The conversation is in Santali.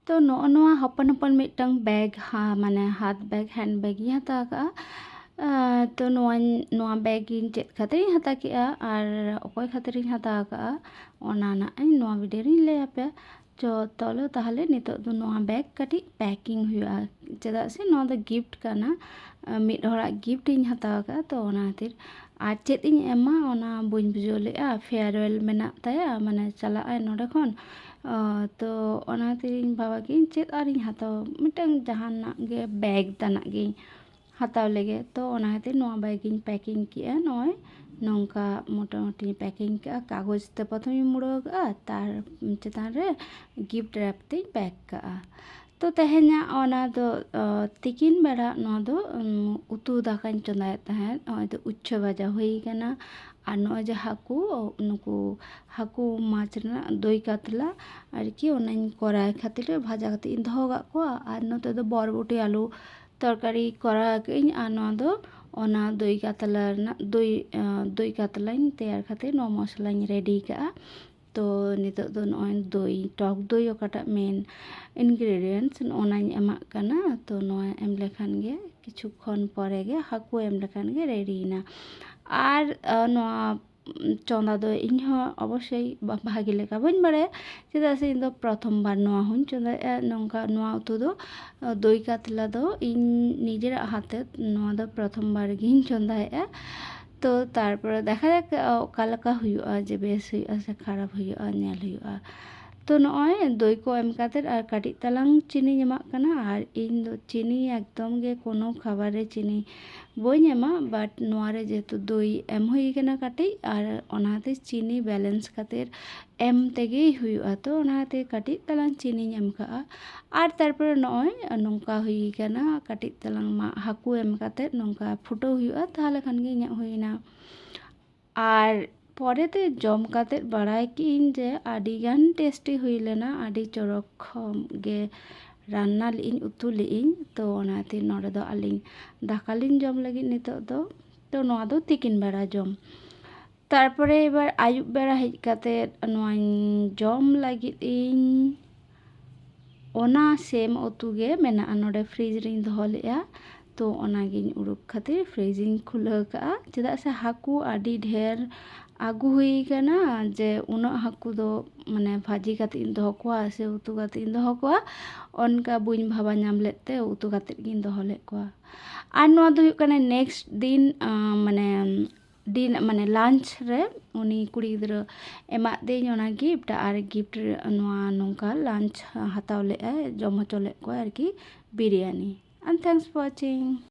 तो नोआ हपन हपन मिटंग बैग माने हाथ बैग हैंड बैग ᱤᱧ ᱦᱟᱛᱟᱣ ᱠᱟᱜᱼᱟ तो नोआ बैग ᱤᱧ ᱪᱮᱫ ᱠᱷᱟᱹᱛᱤᱨᱤᱧ ᱦᱟᱛᱟᱣ ᱠᱮᱜᱼᱟ ᱟᱨ ᱚᱠᱚᱭ ᱠᱷᱟᱹᱛᱤᱨᱤᱧ ᱦᱟᱛᱟᱣ ᱠᱟᱜᱼᱟ ᱚᱱᱟ ᱱᱟᱜ ᱤᱧ ᱱᱚᱣᱟ ᱵᱷᱤᱰᱤᱭᱳ ᱨᱤᱧ ᱞᱟᱹᱭ ᱟᱯᱮᱭᱟ ᱪᱚᱞᱚ ᱛᱟᱦᱞᱮ ᱱᱤᱛᱚᱜ ᱫᱚ ᱱᱚᱣᱟ बैग ᱠᱟᱹᱴᱤᱡ पैकिंग हुआ ᱪᱮᱫᱟᱜ ᱥᱮ ᱱᱚᱣᱟ ᱫᱚ गिफ्ट ᱠᱟᱱᱟ ᱢᱤᱫ ᱦᱚᱲᱟᱜ गिफ्ट ᱤᱧ ᱦᱟᱛᱟᱣ ᱠᱟᱜᱼᱟ तो ᱚᱱᱟ ᱠᱷᱟᱹᱛᱤᱨ ᱟᱨ ᱪᱮᱫ ᱤᱧ ᱮᱢᱟ ᱚᱱᱟ ᱵᱟᱹᱧ ᱵᱩᱡᱷᱟᱹᱣ ᱞᱮᱜᱼᱟ ᱯᱷᱮᱭᱟᱨᱣᱮᱞ ᱢᱮᱱᱟᱜ ᱛᱟᱭᱟ ᱢᱟᱱᱮ ᱪᱟᱞᱟᱜᱼᱟᱭ ᱱᱚᱰᱮ ᱠᱷᱚᱱ तो ᱚᱱᱟ ᱠᱷᱟᱹᱛᱤᱨᱤᱧ ᱵᱷᱟᱵᱟ ᱠᱮᱜᱼᱟᱹᱧ ᱪᱮᱫ ᱟᱨᱤᱧ ᱦᱟᱛᱟᱣᱟ ᱢᱤᱫᱴᱟᱝ ᱡᱟᱦᱟᱱᱟᱜ ᱜᱮ बैग ᱛᱟᱱᱟᱜ ᱜᱤᱧ ᱦᱟᱛᱟᱣ ᱞᱮᱜᱮ तो ᱚᱱᱟ ᱠᱷᱟᱹᱛᱤᱨ ᱱᱚᱣᱟ बैग ᱤᱧ पैकिंग ᱠᱮᱜᱼᱟ ᱱᱚᱜᱼᱚᱭ नौका मोटामुटी पैकिंग का कागज ते प्रथम मुड़ाव का तार चेतान रे गिफ्ट रैप ते पैक का तो तेहेना ओना दो तिकिन बेड़ा नोआ दो उतु दाकाñ चंदाय तहन नोय दो उच्छ भाजा हुई कना আর নয় যে নুকু হাকু মাছ ᱨᱮᱱᱟᱜ দই কাতলা আর কি ওনাᱧ কড়াই খাতিরে ভাজা কাতে ᱤᱧ ᱫᱚᱦᱚ ᱠᱟᱜ ᱠᱚᱣᱟ আর ᱱᱚᱛᱮ ᱫᱚ ᱵᱚᱨᱵᱚᱴᱤ ᱟᱞᱩ তরকারি করা ᱠᱟᱹᱧ আর ᱱᱚᱣᱟ ᱫᱚ ᱚᱱᱟ দই কাতলা ᱨᱮᱱᱟᱜ দই কাতলাᱧ ᱛᱮᱭᱟᱨ ᱠᱷᱟᱹᱛᱤᱨ ᱱᱚᱣᱟ ᱢᱚᱥᱞᱟᱧ ᱨᱮᱰᱤ ᱠᱟᱜᱼᱟ तो नितोग दो नॉय दई टक दई ओकाटा मेन इनग्रेडिएंट्स ओनाኝ एमाक कना तो नॉय एम लेखान गे किछुक्षण परे गे हाकु एम लेखान गे रेडी ना आर नॉय चंदा दो इन अवश्य भागी लेका बन बारे चेदा से इन दो प्रथम बार नॉय हुन चंदा नोंका नॉय उतु दो दई कातला दो इन निजेर हाथे नॉय दो प्रथम बार गिन चंदाया तो तारपर देखा जाक ओकालेका हुयुआ जे बेस हुयुआ से खराब हुयुआ नेल हुयुआ तो नॉय दई को एम कातेर आर काटी तालांग चीनी एमाक कना आर इन दो चीनी एकदम गे कोनो खाबार रे चीनी बई एमा बाट नोआरे जेहेतु दई एम हुई कना काटी आर ओनाते चीनी बैलेंस खातिर एम तेगे हुयुआ तो ओनाते काटी तालांग चीनी एम काआ आर तारपर नॉय नोंका हुई कना काटी तालांग मा हाकु एम काते नोंका फुटो हुयुआ ताहले खान गे इᱧᱟᱜ हुईना आर परेते जम काते बाड़ाय किन जे आडी गान टेस्टी हुई लेना आडी चरक गे रान्ना लिñ उतु लिñ तो ओनाते नोडे दो आलिñ दाका लिñ जम लगी नितो दो तो नोआ दो तिकिन बेड़ा जम तारपरे एबार आयुब बेड़ा हेज काते नोआñ जम लागिद इñ ओना सेम उतु गे मेना नोडे फ्रिज रिñ दोहो लेआ तो ओनागिñ उडुक खातिर फ्रिजिñ खुलाव काआ चेदा से हाकु आडी ढेर आगु हुई कना जे उना हाकु दो माने भाजी काते इन दोहो कोआ से उतु काते इन दोहो कोआ ओनका बुñ भाबा नाम लेते उतु काते गिन दोहो ले कोआ आर नोआ दो हुयुग कना नेक्स्ट दिन माने लांच रे उनी कुड़ी गिद्रा एमा देñ ओना गिफ्ट आर गिफ्ट नोआ नोंका लांच हताव ले जम होचो ले कोआ आर की biryani and thanks for watching.